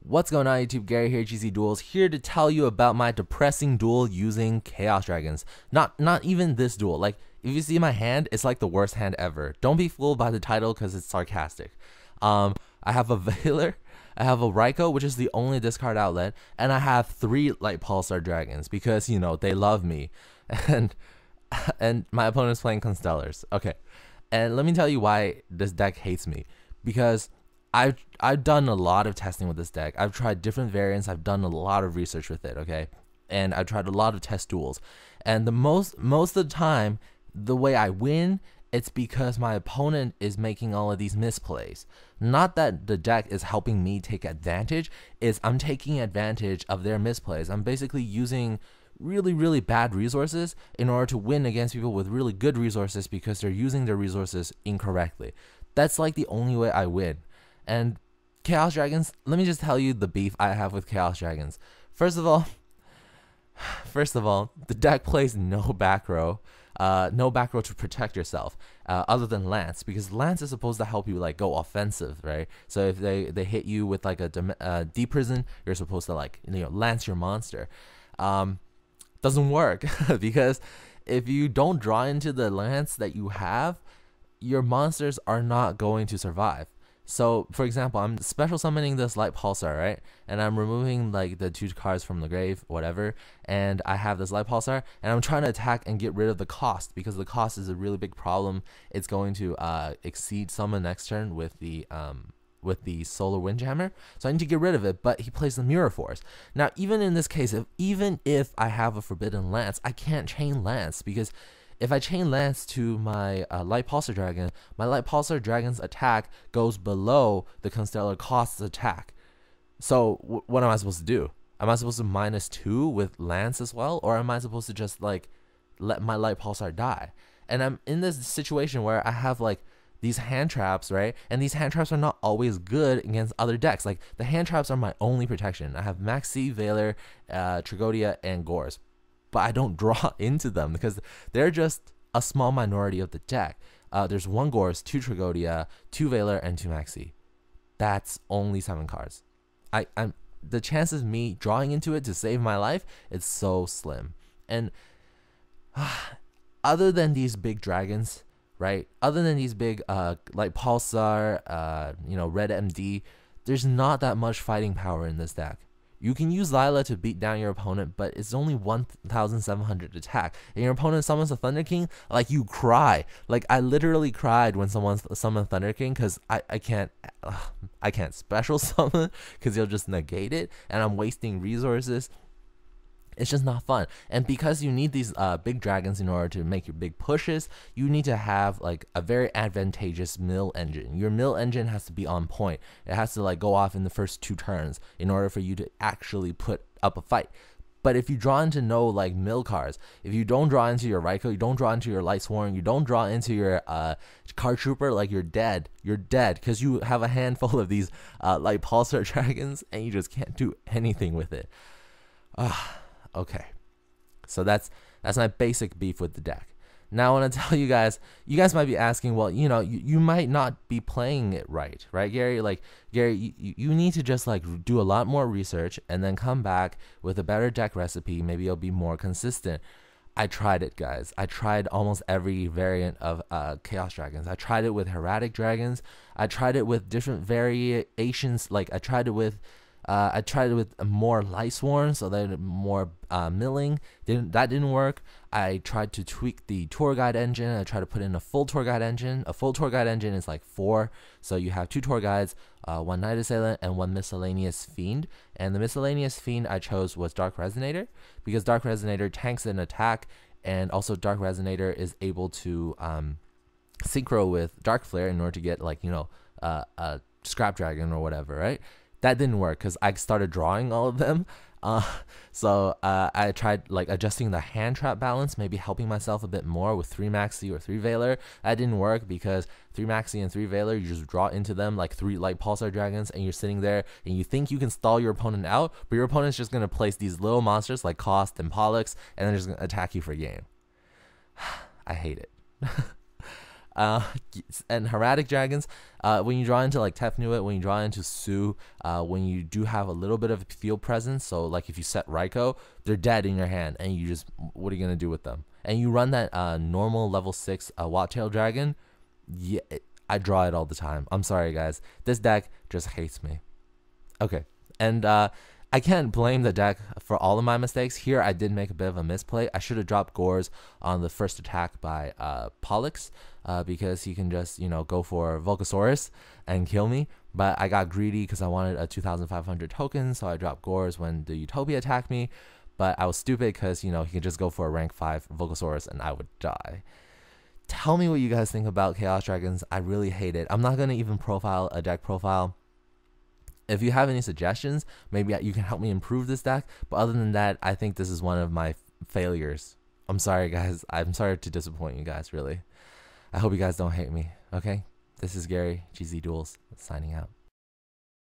What's going on YouTube? Gary here, gzduels, here to tell you about my depressing duel using Chaos Dragons. Not even this duel. Like, if you see my hand, it's like the worst hand ever. Don't be fooled by the title because it's sarcastic. I have a Veiler, I have a Raikou, which is the only discard outlet, and I have 3 Light Pulsar Dragons because, you know, they love me. And my opponent's playing Constellars. Okay. And let me tell you why this deck hates me. Because I've done a lot of testing with this deck. I've tried different variants. I've done a lot of research with it, okay? And I've tried a lot of test duels. And the most of the time, the way I win, it's because my opponent is making all of these misplays. Not that the deck is helping me take advantage, it's I'm taking advantage of their misplays. I'm basically using really bad resources in order to win against people with really good resources because they're using their resources incorrectly. That's like the only way I win. And Chaos Dragons, let me just tell you the beef I have with Chaos Dragons. First of all, the deck plays no back row to protect yourself, other than Lance, because Lance is supposed to help you like go offensive, right? So if they hit you with like a deep prison, you're supposed to like, you know, lance your monster. Doesn't work because if you don't draw into the lance that you have, your monsters are not going to survive. So, for example, I'm special summoning this Light Pulsar, right? And I'm removing like the 2 cards from the grave, whatever. And I have this Light Pulsar, and I'm trying to attack and get rid of the cost because the cost is a really big problem. It's going to exceed summon next turn with the Solar Windjammer, so I need to get rid of it. But he plays the Mirror Force. Now, even in this case, even if I have a Forbidden Lance, I can't chain Lance because if I chain Lance to my Light Pulsar Dragon, my Light Pulsar Dragon's attack goes below the Constellar cost's attack. So what am I supposed to do? Am I supposed to -2 with Lance as well? Or am I supposed to just like let my Light Pulsar die? And I'm in this situation where I have like these hand traps, right? And these hand traps are not always good against other decks. Like the hand traps are my only protection. I have Maxi, Veiler, Trigodia, and Gores. But I don't draw into them because they're just a small minority of the deck. There's 1 Gores, 2 Trigodia, 2 Veiler, and 2 Maxi. That's only 7 cards. The chances of me drawing into it to save my life, it's so slim. And other than these big dragons, right? Other than these big like Pulsar, you know, Red MD, there's not that much fighting power in this deck. You can use Lila to beat down your opponent, but it's only 1,700 attack. And your opponent summons a Thunder King, like you cry. Like I literally cried when someone summoned Thunder King because I can't special summon because you'll just negate it, and I'm wasting resources. It's just not fun. And because you need these big dragons in order to make your big pushes, you need to have like a very advantageous mill engine. Your mill engine has to be on point. It has to like go off in the first 2 turns in order for you to actually put up a fight. But if you draw into no like mill cards, if you don't draw into your Raikou, you don't draw into your Light Sworn, you don't draw into your Card Trooper, like you're dead. You're dead because you have a handful of these Light Pulsar dragons and you just can't do anything with it. Okay, so that's my basic beef with the deck. Now I want to tell you guys might be asking, well, you know, you might not be playing it right, Gary? Like, Gary, you need to just like do a lot more research and then come back with a better deck recipe. Maybe it'll be more consistent. I tried it, guys. I tried almost every variant of Chaos Dragons. I tried it with Hieratic Dragons. I tried it with different variations. Like I tried it with more Light Sworn, so then more milling. That didn't work. I tried to tweak the Tour Guide engine. I tried to put in a full Tour Guide engine. A full Tour Guide engine is like 4, so you have 2 Tour Guides, 1 Night Assailant, and 1 Miscellaneous Fiend. And the Miscellaneous Fiend I chose was Dark Resonator because Dark Resonator tanks an attack, and also Dark Resonator is able to synchro with Dark Flare in order to get like, you know, a Scrap Dragon or whatever, right? That didn't work because I started drawing all of them. So I tried like adjusting the hand trap balance, maybe helping myself a bit more with 3 Maxi or 3 Veiler. That didn't work because 3 Maxi and 3 Veiler, you just draw into them like 3 Light Pulsar Dragons, and you're sitting there and you think you can stall your opponent out, but your opponent's just going to place these little monsters like Cost and Pollux, and they're just going to attack you for game. I hate it. Uh, and Hermetic Dragons, when you draw into like Tefnuit, when you draw into Su, when you do have a little bit of field presence, so like if you set Raikou, they're dead in your hand, and you just, what are you gonna do with them? And you run that normal level 6 Wattail Dragon, yeah, I draw it all the time. I'm sorry, guys. This deck just hates me. Okay, and I can't blame the deck for all of my mistakes. Here, I did make a bit of a misplay. I should have dropped Gores on the first attack by Pollux, because he can just, go for Volcasaurus and kill me. But I got greedy because I wanted a 2,500 tokens, so I dropped Gores when the Utopia attacked me. But I was stupid because, he could just go for a rank 5 Volcasaurus and I would die. Tell me what you guys think about Chaos Dragons. I really hate it. I'm not going to even profile a deck profile. If you have any suggestions, maybe you can help me improve this deck. But other than that, I think this is one of my failures. I'm sorry, guys. I'm sorry to disappoint you guys, really. I hope you guys don't hate me, okay? This is Gary, gzduels, signing out.